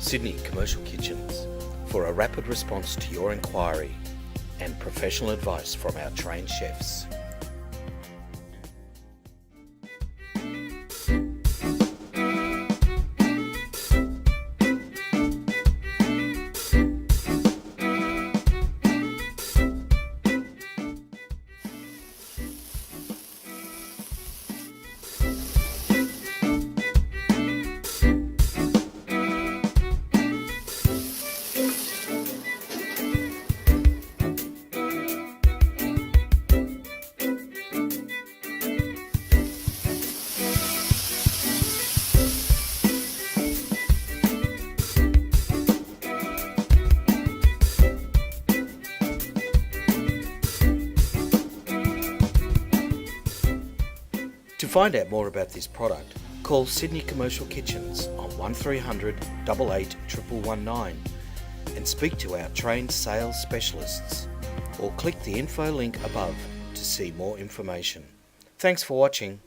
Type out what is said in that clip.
Sydney Commercial Kitchens, for a rapid response to your inquiry and professional advice from our trained chefs. To find out more about this product, call Sydney Commercial Kitchens on 1300 88 1119 and speak to our trained sales specialists, or click the info link above to see more information. Thanks for watching.